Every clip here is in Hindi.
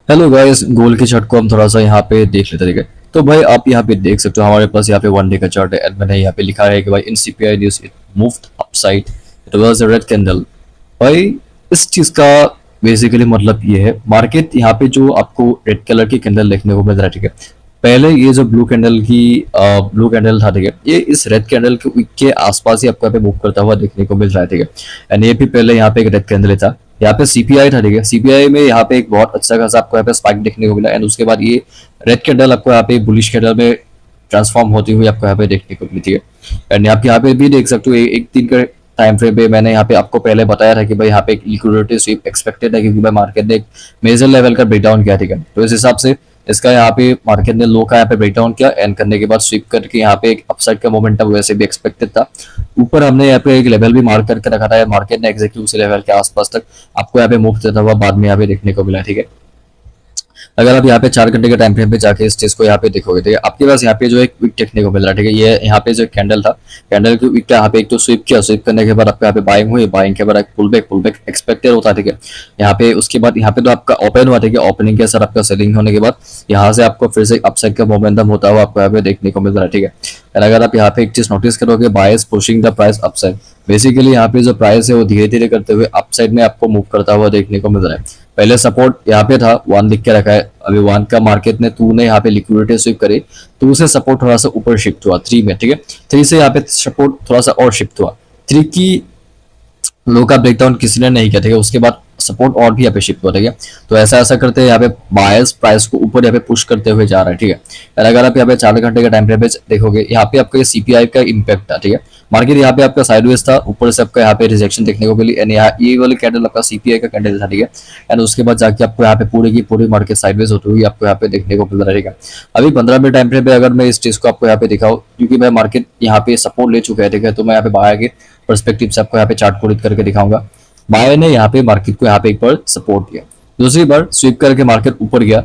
हेलो गाइस, गोल के चार्ट को हम थोड़ा सा यहाँ पे देख लेते हैं, ठीक है। तो भाई आप यहाँ पे देख सकते हो हमारे पास यहाँ पे वन डे का चार्ट है एंड मैंने यहाँ पे लिखा है कि भाई in CPI news it moved upside, it was a red candle. भाई इस चीज का बेसिकली मतलब ये है, मार्केट यहाँ पे जो आपको रेड कलर की कैंडल देखने को मिल रहा है, ठीक है। पहले ये जो ब्लू कैंडल था, ठीक है, ये इस रेड कैंडल के week के आसपास ही आपको यहाँ पे मूव करता हुआ देखने को मिल रहा है, ठीक है। एंड ये भी पहले यहाँ पे एक रेड कैंडल था, यहाँ पे सीपीआई था, ठीक है। सीपीआई में यहाँ पे एक बहुत अच्छा खासा आपको यहाँ पे स्पाइक देखने को मिला एंड उसके बाद ये रेड कैंडल आपको यहाँ पे बुलिश कैंडल में ट्रांसफॉर्म होती हुई आपको यहाँ पे देखने को मिली है। एंड आप यहाँ पे भी देख सकते हो एक दिन का टाइम फ्रेम पे मैंने यहाँ पे आपको पहले बताया था कि भाई यहाँ पे एक लिक्विडिटी स्वीप एक्सपेक्टेड है, क्योंकि भाई मार्केट ने एक मेजर लेवल का ब्रेकडाउन किया, ठीक है। तो इस हिसाब से इसका यहाँ पे मार्केट ने लो का यहाँ पे ब्रेकडाउन किया एंड करने के बाद स्वीप करके यहाँ पे एक अपसाइड का मोमेंटम वैसे भी एक्सपेक्टेड था। ऊपर हमने यहाँ पे एक लेवल भी मार्क करके रखा था, मार्केट ने एग्जैक्टली उसी लेवल के आसपास तक आपको यहाँ पे मूव देता हुआ बाद में यहाँ पे देखने को मिला, ठीक है। अगर आप यहाँ पे 4 घंटे के टाइम फ्रेम पे जाके इस चीज को यहाँ पे देखोगे, ठीक है, आपके पास यहाँ पे जो एक विक देखने को मिल रहा है, ठीक है। ये यहाँ पे जो कैंडल था, कैंडल की विक का यहाँ पे एक तो स्वीप किया, स्वीप करने के बाद आपका यहाँ पे बाइंग हुई, बाइंग के बाद एक पुल बैक एक्सपेक्टेड होता है, ठीक है। यहाँ पे उसके बाद यहाँ पे तो आपका ओपन हुआ, ठीक है। ओपनिंग के साथ आपका सेलिंग होने के बाद यहाँ से आपको फिर से अपसाइड का मोमेंटम होता हुआ आपको यहाँ पे देखने को मिल रहा है, ठीक है। और अगर आप यहाँ पे एक चीज नोटिस करोगे, buyers pushing the price upside, basically यहाँ पे जो प्राइस है वो धीरे धीरे करते हुए अपसाइड में आपको मूव करता हुआ देखने को मिल रहा है। पहले सपोर्ट यहाँ पे था, वन लिख के रखा है, अभी वन का मार्केट ने टू ने यहाँ पे लिक्विडिटी स्वीप करी तो उसे सपोर्ट थोड़ा सा ऊपर शिफ्ट हुआ थ्री में, ठीक है। थ्री से यहाँ पे सपोर्ट थोड़ा सा और शिफ्ट हुआ, थ्री की लो का ब्रेकडाउन किसी ने नहीं किया, ठीक है। उसके बाद सपोर्ट और भी यहाँ पे शिफ्ट हुआ, ठीक है। तो ऐसा ऐसा करते हैं यहाँ पे बायर्स प्राइस को ऊपर यहाँ पे पुश करते हुए जा रहा है, ठीक है। और अगर आप यहाँ पे 4 घंटे का टाइम फ्रेम पे देखोगे, यहाँ पे आपका ये सीपीआई का इम्पैक्ट था, ठीक है। मार्केट यहाँ पे आपका साइडवेज था, ऊपर से आपका यहाँ पे रिजेक्शन देखने को मिली एंड यहाँ ये वाली कैंडल आपका सीपीआई का कैंडल था, ठीक है। एंड उसके बाद जाके आपको यहाँ पे पूरी की पूरी मार्केट साइडवेज होती हुई आपको यहाँ पे देखने को मिल रहा है, ठीक है। अभी 15 मिनट टाइम फ्रेम पे अगर मैं इस चीज को आपको यहाँ पे दिखाऊं, क्योंकि मैं मार्केट यहाँ पे सपोर्ट ले चुका है, ठीक है, तो मैं यहाँ पे बाहर के पर्सपेक्टिव से आपको यहाँ पे चार्ट को रीड करके दिखाऊंगा। बायर ने यहाँ पे मार्केट को यहाँ पे एक बार सपोर्ट दिया, दूसरी बार स्वीप करके मार्केट ऊपर गया,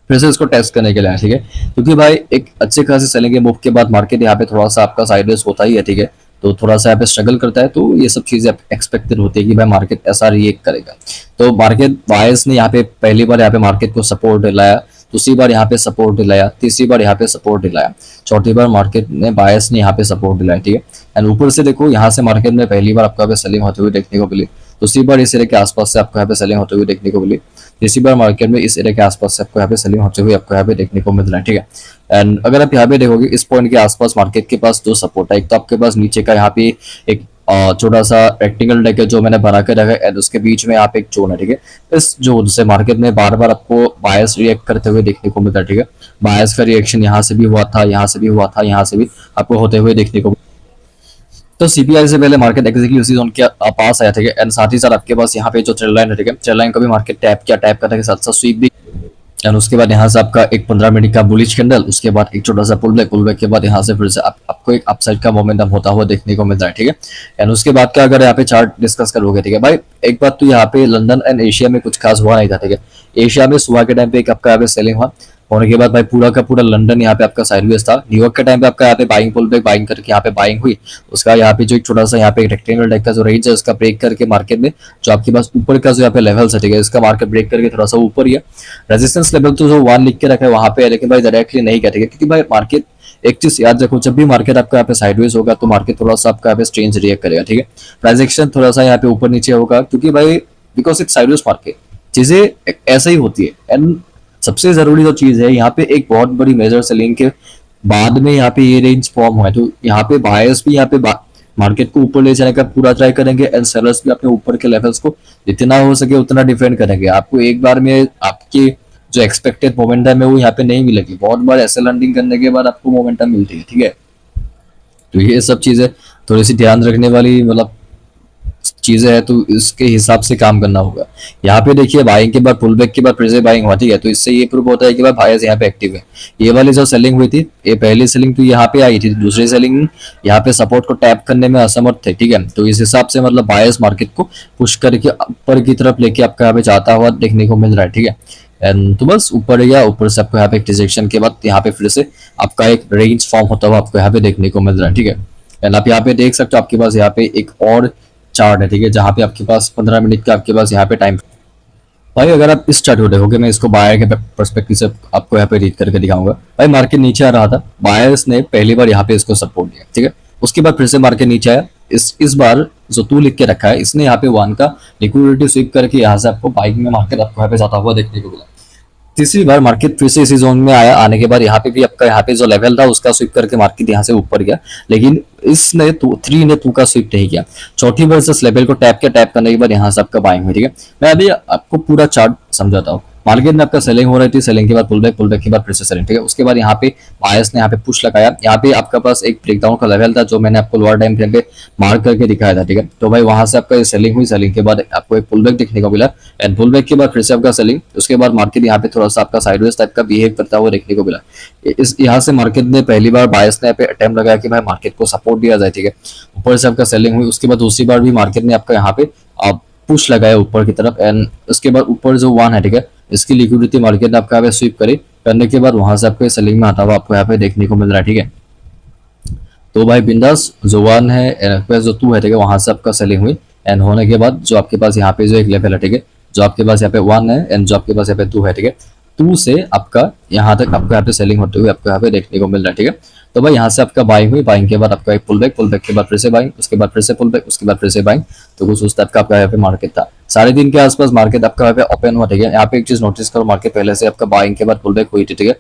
फिर से इसको टेस्ट करने के लिए आया, ठीक है। क्योंकि भाई एक अच्छे खासे सेलिंग के मूव के बाद मार्केट यहाँ पे थोड़ा सा आपका साइडवेज होता ही है, ठीक है। तो थोड़ा सा यहाँ पे स्ट्रगल करता है, तो ये सब चीजें एक्सपेक्टेड होती है कि भाई मार्केट ऐसा रिएक्ट करेगा। तो मार्केट बायर्स ने यहाँ पे पहली बार यहाँ पे मार्केट को सपोर्ट दिलाया, दूसरी बार यहाँ पे सपोर्ट दिलाया, तीसरी बार यहाँ पे सपोर्ट दिलाया, चौथी बार मार्केट ने बायर्स ने यहाँ पे सपोर्ट दिलाया, ठीक है। एंड ऊपर से देखो यहाँ से मार्केट में पहली बार आपको यहाँ पे सेलिंग होते हुए देखने को मिली, दूसरी बार इस एरिया के आसपास से आपको यहाँ पे सेलिंग होते हुए देखने को मिली, तीसरी बार मार्केट में इस एरिया के आसपास से आपको यहाँ पे सेलिंग होते हुए आपको यहाँ पे देखने को मिल रहा है, ठीक है। एंड अगर आप यहाँ पे देखोगे इस पॉइंट के आसपास मार्केट के पास दो सपोर्ट है, एक तो आपके पास नीचे का यहाँ पे एक छोटा सा रेक्टेंगल डेक है जो मैंने बना कर रखा है एंड उसके बीच में यहाँ पे एक जोन है, ठीक है। इस जोन से मार्केट में बार बार आपको बायर्स रिएक्ट करते हुए देखने को मिलता है, ठीक है। बायर्स का रिएक्शन यहाँ से भी हुआ था, यहाँ से भी हुआ था, यहाँ से भी आपको होते हुए देखने को। तो सीपीआई से पहले मार्केट एग्जैक्टली उसी जोन के पास आया, ठीक है। एंड साथ ही साथ आपके पास यहाँ पे जो ट्रेंड लाइन है, ठीक है, ट्रेंड लाइन को भी मार्केट टैप किया, टैप करने के साथ साथ स्वीप भी। एंड उसके बाद यहाँ से आपका एक 15 मिनट का बुलिश कैंडल, उसके बाद एक छोटा सा पुल बैक के बाद यहाँ से फिर से आपको एक अपसाइड का मोमेंटम होता हुआ देखने को मिल रहा है, ठीक है। एंड उसके बाद का अगर यहाँ पे चार्ट डिस्कस करोगे, ठीक है भाई, एक बात तो यहाँ पे लंदन एंड एशिया में कुछ खास हुआ नहीं था, ठीक है। एशिया में सुबह के टाइम पे एक आपका यहाँ पे सेलिंग हुआ, होने के बाद भाई पूरा का पूरा लंदन यहाँ पे आपका साइडवेज था। न्यूयॉर्क के टाइम पे आपका यहाँ पे बाइंग पुल बैक बाइंग करके यहाँ पे बाइंग हुई, उसका यहाँ पे जो एक छोटा सा यहाँ पे रेक्टेंगल टाइप का जो रेंज है उसका ब्रेक करके मार्केट में जो आपके पास ऊपर का जो यहाँ पे लेवल है, ठीक है, इसका मार्केट ब्रेक करके थोड़ा सा ऊपर ही है। रेजिस्टेंस लेवल तो जो वन लिख के रखा है वहां पे है, लेकिन भाई डायरेक्टली नहीं कहते, क्योंकि भाई मार्केट एक चीज याद रखो, जब भी मार्केट आपका यहाँ पे साइडवेज होगा तो मार्केट थोड़ा सा आपका यहाँ पे स्ट्रेंज रिएक्ट करेगा, ठीक है। प्राइस एक्शन थोड़ा सा यहाँ पे ऊपर नीचे होगा, क्योंकि भाई बिकॉज इट्स साइडवेज मार्केट, चीजें ऐसा ही होती है। एंड सबसे जरूरी जो चीज है यहाँ पे एक बहुत बड़ी मेजर सेलिंग के बाद में यहाँ पे ये रेंज फॉर्म हुआ है, तो यहाँ पे बायर्स भी यहाँ पे मार्केट को ऊपर ले जाने का पूरा ट्राई करेंगे एंड सेलर्स भी अपने ऊपर के लेवल्स को जितना हो सके उतना डिफेंड करेंगे। आपको एक बार में आपकी जो एक्सपेक्टेड मोमेंटम है वो यहाँ पे नहीं मिलेगी, बहुत बार ऐसे लैंडिंग करने के बाद आपको मोमेंटम मिलती है, ठीक है। तो ये सब चीजें थोड़ी सी ध्यान रखने वाली मतलब चीजें है, तो इसके हिसाब से काम करना होगा। यहाँ पे देखिए बाइंग के बाद पुल बैक के बाद फिर से बाइंग हुआ, ठीक है, तो इससे ये प्रूव होता है कि भाई बायर्स यहाँ पे एक्टिव है। ये वाली जो सेलिंग हुई थी, ये पहली सेलिंग तो यहाँ पे आई थी, दूसरी सेलिंग यहाँ पे सपोर्ट को टैप करने में असमर्थ थे, ठीक है। तो इस हिसाब से मतलब बायर्स मार्केट को पुश करके ऊपर की तरफ लेके आपका यहाँ पे जाता हुआ देखने को मिल रहा है, ठीक है। एंड तो बस ऊपर या ऊपर से आपको यहाँ पे रिजेक्शन के बाद यहाँ पे फिर से आपका एक रेंज फॉर्म होता हुआ आपको यहाँ पे देखने को मिल रहा है, ठीक है। एंड आप यहाँ पे देख सकते हो आपके पास यहाँ पे एक और चार्ट है, ठीक है, जहाँ पे आपके पास 15 मिनट का आपके पास यहाँ पे टाइम भाई अगर आप इस चार्ट को देखोगे, मैं इसको बायर के पर्सपेक्टिव से आपको यहाँ पे रीड करके दिखाऊंगा। भाई मार्केट नीचे आ रहा था, बायर्स ने पहली बार यहाँ पे इसको सपोर्ट दिया, ठीक है। उसके बाद फिर से मार्केट नीचे आया। इस बार जो तू लिख के रखा है, इसने यहाँ पे वन का लिक्विडिटी स्वीप करके यहाँ से आपको बाइंग में मार्केट आपको यहाँ पे जाता हुआ देखने को मिला। तीसरी बार मार्केट फिर से इसी जोन में आया, आने के बाद यहाँ पे भी आपका यहाँ पे जो लेवल था उसका स्वीप करके मार्केट यहाँ से ऊपर गया, लेकिन इसने थ्री ने टू का स्वीप नहीं किया। चौथी बार से लेवल को टैप करने के बाद यहाँ से आपका बाइंग हुई, ठीक है। मैं अभी आपको पूरा चार्ट समझाता हूँ। मार्केट में आपका सेलिंग हो रही थी, सेलिंग के बाद पुल बैक के बाद फिर से सेलिंग, ठीक है। उसके बाद यहाँ पे बायर्स ने यहाँ पे पुश लगाया। यहाँ पे आपका पास एक ब्रेकडाउन का लेवल था जो मैंने आपको लोअर टाइम फ्रेम पे मार्क करके दिखाया था, ठीक है। तो भाई वहां से आपका सेलिंग हुई, सेलिंग के बाद आपको एक पुल बैक देखने को मिला, एंड पुल बैक के बाद फिर से आपका सेलिंग। उसके बाद मार्केट यहाँ पे थोड़ा सा आपका साइडवेज टाइप का बिहेव करता हुआ देखने को मिला। इस यहाँ से मार्केट ने पहली बार बायर्स ने यहाँ पे अटेम्प्ट लगाया कि भाई मार्केट को सपोर्ट दिया जाए, ठीक है। ऊपर से आपका सेलिंग हुई। उसके बाद दूसरी बार भी मार्केट ने आपका यहाँ पे पुश लगाया ऊपर की तरफ, एंड उसके बाद ऊपर जो वन है, ठीक है, इसकी लिक्विडिटी मार्केट ने आपका स्वीप करे, करने के बाद वहां से आपको सेलिंग में आता हुआ आपको यहाँ पे देखने को मिल रहा है, ठीक है। तो भाई बिंदास जो वन है जो टू है, ठीक है, वहां से आपका सेलिंग हुई, एंड होने के बाद जो आपके पास यहाँ पे जो एक लेवल है, ठीक है, जो आपके पास यहाँ पे वन है एंड जो आपके पास यहाँ पे टू है, ठीक है, टू से आपका यहाँ तक आपको यहाँ पे सेलिंग होते हुए आपको यहाँ पे देखने को मिल रहा है, ठीक है। तो भाई यहाँ से आपका बाइंग हुई, बाइंग के बाद आपका एक पुल बैक के बाद फिर से बाइंग, उसके बाद फिर से पुल बैक, उसके बाद फिर से बाइंग। तो कुछ उस टाइप का आपका यहाँ पे मार्केट था। साढ़े दिन के आसपास मार्केट आपका यहाँ पे ओपन हुआ, ठीक है। यहाँ पे एक चीज नोटिस करो, मार्केट पहले से आपका बाइंग के बाद पुल बैक हुई थी, ठीक है।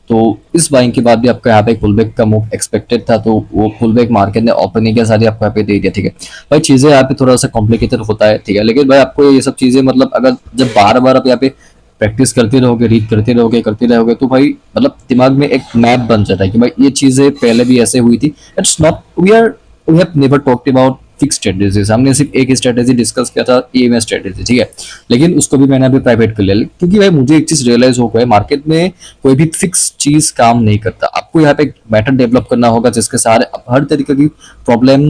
तो इस बाइंग के बाद भी आपका यहाँ पे एक पुल बैक का मूव एक्सपेक्टेड था, तो वो पुल बैक मार्केट ने ओपनिंग के साथ ही आपको यहाँ पे दे दिया, ठीक है। भाई चीजें यहाँ पे थोड़ा सा कॉम्प्लिकेटेड होता है, ठीक है, लेकिन भाई आपको ये सब चीजें मतलब अगर जब बार बार आप यहाँ पे प्रैक्टिस करते रहोगे, रीड करते रहोगे तो भाई मतलब दिमाग में एक मैप बन जाता है कि भाई ये चीजें पहले भी ऐसे हुई थी। It's not we have never talked about fix strategies, हमने सिर्फ एक ही स्ट्रेटेजी डिस्कस किया था, ईएमए स्ट्रेटेजी, ठीक है, लेकिन उसको भी मैंने अभी प्राइवेट कर लिया, क्योंकि भाई मुझे एक चीज रियलाइज हो गया, मार्केट में कोई भी फिक्स चीज काम नहीं करता। आपको यहाँ पे मेथड डेवलप करना होगा जिसके सहारे आप हर तरीके की प्रॉब्लम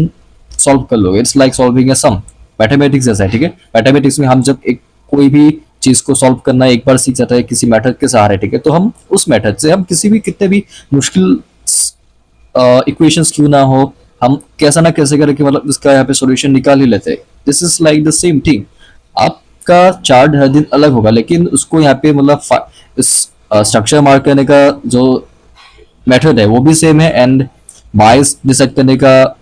सॉल्व कर लोगे। It's like solving a sum, mathematics जैसा है, ठीक है। मैथमेटिक्स में हम जब एक कोई भी चीज को सॉल्व करना एक बार सीख जाता है किसी मेथड के सहारे, ठीक है, तो हम उस मेथड से हम किसी भी कितने भी मुश्किल इक्वेशंस क्यों ना हो, हम कैसा ना कैसे करके मतलब इसका यहाँ पे सॉल्यूशन निकाल ही लेते हैं। This is like the same thing. आपका चार्ट हर दिन अलग होगा, लेकिन उसको यहाँ पे मतलब इस स्ट्रक्चर मार्क करने का जो मेथड है वो भी सेम है, एंड बायस डिसाइड करने का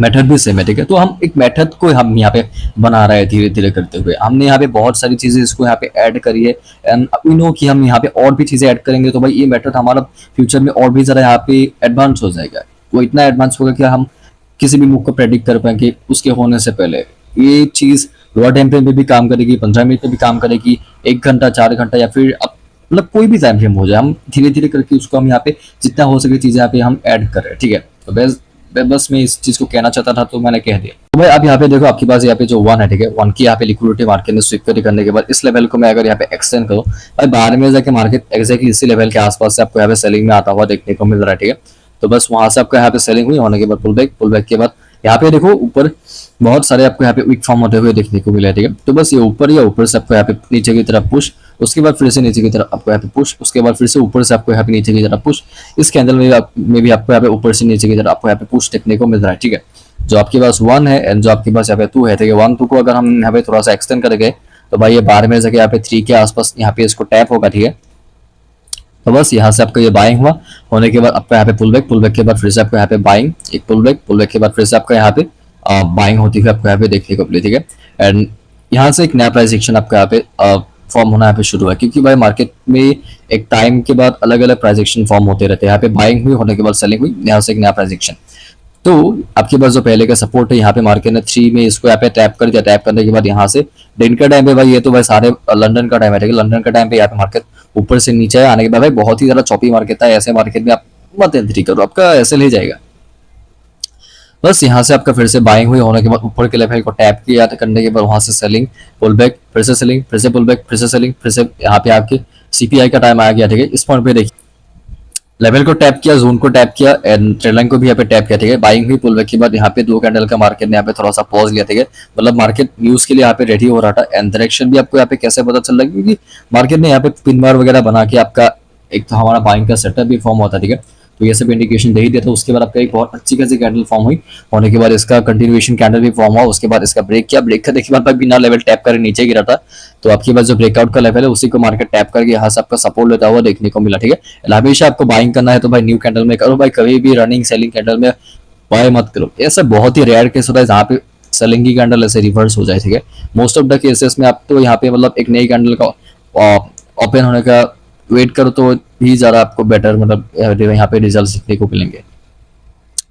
मेथड भी सेम है, ठीक है। तो हम एक मेथड को हम यहाँ पे बना रहे हैं धीरे धीरे करते हुए। हमने यहाँ पे बहुत सारी चीजें इसको यहाँ पे ऐड करी है, एंड वी नो कि हम यहाँ पे और भी चीजें ऐड करेंगे तो भाई ये मेथड हमारा फ्यूचर में और भी ज्यादा यहाँ पे एडवांस हो जाएगा। वो इतना एडवांस होगा कि हम किसी भी मूव को प्रेडिक्ट कर पाएंगे उसके होने से पहले। ये चीज लोअर टाइम फ्रेम पे भी काम करेगी, 15 मिनट पे भी काम करेगी, 1 घंटा 4 घंटा या फिर अब मतलब कोई भी टाइम फ्रेम हो जाए, हम धीरे धीरे करके उसको हम यहाँ पे जितना हो सके चीजें यहाँ पे हम ऐड कर रहे हैं, ठीक है। तो बस मैं इस चीज को कहना चाहता था तो मैंने कह दिया। तो भाई आप यहाँ पे देखो, आपके पास यहाँ पे जो वन है, ठीक है, वन की यहाँ पे लिक्विडिटी मार्केट ने स्वीप करने के बाद इस लेवल को मैं अगर यहाँ पे एक्सटेंड करूँ, भाई बाहर में जाके मार्केट एक्जैक्टली इसी लेवल के आसपास से आपको यहाँ पे सेलिंग में आता हुआ देखने को मिल रहा है, ठीक है। तो बस वहां से आपका यहाँ पे सेलिंग हुई, होने के बाद पुल बैक के बाद यहाँ पे देखो ऊपर बहुत सारे आपको यहाँ पे वीक फॉर्म होते हुए देखने को मिला है, ठीक है। तो बस ये ऊपर या ऊपर से आपको यहाँ पे नीचे की तरफ पुश, उसके बाद फिर से नीचे की तरफ आपको यहाँ पे पुश, उसके बाद फिर से ऊपर से आपको यहाँ पे नीचे की तरफ पुश। इस कैंडल में भी आपको यहाँ पे ऊपर से नीचे की तरफ आपको यहाँ पे पुश देखने को मिल रहा है, ठीक है। जो आपके पास वन है एंड जो आपके पास यहाँ पे टू है, ठीक है, वन टू को अगर हम यहाँ पे थोड़ा सा एक्सटेंड करेंगे तो भाई ये 12 में जाके यहाँ पे 3 के आसपास यहाँ पे इसको टैप होगा, ठीक है। तो बस यहाँ से आपका ये बाइंग हुआ, होने के बाद आपका यहाँ पे पुल बैक के बाद फिर से आपको यहाँ पे बाइंग, एक पुल बैक के बाद फिर से आपका यहाँ पे बाइंग होती हुई आपको यहाँ पे देखने को मिली, ठीक है। एंड यहाँ से एक नया प्राइस एक्शन आपका यहाँ पे फॉर्म होना यहाँ पे शुरू हुआ, क्योंकि भाई मार्केट में एक टाइम के बाद अलग अलग प्राइस एक्शन फॉर्म होते रहते हैं। यहाँ पे बाइंग हुई, होने के बाद सेलिंग हुई, यहाँ से एक नया प्राइस एक्शन। तो आपके पास जो पहले का सपोर्ट है यहाँ पे मार्केट ने 3 में इसको यहाँ पे टैप कर दिया। टैप करने के बाद यहाँ से दिन का टाइम पे भाई, ये तो भाई सारे लंदन का टाइम है, ठीक है, लंदन का टाइम पे यहाँ पे मार्केट ऊपर से नीचे आने के बाद भाई बहुत ही ज्यादा चौपी मार्केट था। ऐसे मार्केट में आप मत एंट्री करो, आपका ऐसे ले जाएगा। बस यहाँ से आपका फिर से बाइंग हुई, होने के बाद ऊपर के लेवल को टैप किया करने के बाद वहां से सेलिंग, पुल बैक, फिर से सेलिंग, फिर से पुल बैक, फिर से सेलिंग, फिर से यहाँ पे आपके सीपीआई का टाइम आ गया, ठीक है। इस पॉइंट पे देखिए लेवल को टैप किया, जोन को टैप किया एंड ट्रेड लाइन को भी यहाँ पे टैप किया, ठीक है। बाइंग हुई, पुल बैक के बाद यहाँ पे 2 कैंडल का मार्केट ने यहाँ पे थोड़ा सा पॉज लिया, ठीक है। मतलब मार्केट न्यूज के लिए यहाँ पे रेडी हो रहा था। एंड डायरेक्शन भी आपको यहाँ पे कैसे पता चल रहा है, क्योंकि मार्केट ने यहाँ पे पिन बार वगैरह बना के आपका एक तो हमारा बाइंग का सेटअप भी फॉर्म होता है, ठीक है। तो ये सब इंडिकेशन दे ही दिया था। उसके बाद आपका एक बहुत अच्छी खासी कैंडल फॉर्म हुई, होने के बाद इसका कंटिन्यूएशन कैंडल भी फॉर्म हुआ। उसके बाद इसका ब्रेक किया, ब्रेक करने के बाद भाई बिना लेवल टैप करे नीचे गिरा था। तो आपके पास जो ब्रेकआउट का लेवल है उसी को मार्केट टैप करके यहाँ से आपका सपोर्ट लेता हुआ देखने को मिला, ठीक है। हमेशा आपको बाइंग करना है तो भाई न्यू कैंडल में करो भाई, कभी भी रनिंग सेलिंग कैंडल में बाय मत करो। ऐसा बहुत ही रेयर केस होता है जहाँ पे सेलिंग की कैंडल ऐसे रिवर्स हो जाए, ठीक है। मोस्ट ऑफ द केसेस में आप तो यहाँ पे मतलब एक नई कैंडल का ओपन होने का वेट करो तो ही ज्यादा आपको बेटर मतलब यहाँ पे रिजल्ट देखने को मिलेंगे।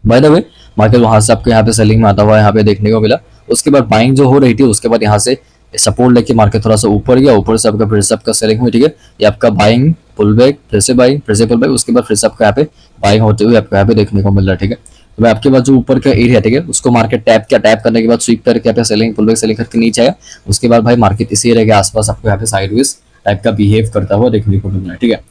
बाय द वे मार्केट वहां से आपको यहाँ पे सेलिंग में आता हुआ यहाँ पे देखने को मिला। उसके बाद बाइंग जो हो रही थी उसके बाद यहाँ से सपोर्ट लेके मार्केट थोड़ा सा ऊपर गया, ऊपर से आपका फिर से आपका सेलिंग हुई, ठीक है। ये आपका बाइंग पुल बैक, फिर से बाइंग, फिर से पुल बैक, उसके बाद फिर से आपको यहाँ पे बाइंग होते हुए आपको यहाँ पे देखने को मिल रहा है, ठीक है। तो मैं आपके पास जो ऊपर का एरिया, ठीक है, उसको मार्केट टैप किया, टैप करने के बाद स्वीप करके यहाँ पे सेलिंग पुल बैक सेलिंग करके नीचे आया। उसके बाद भाई मार्केट इसी एरिया के आसपास आपको यहाँ पे साइडवेज टाइप का बिहेव करता हुआ देखने को मिल रहा है, ठीक है।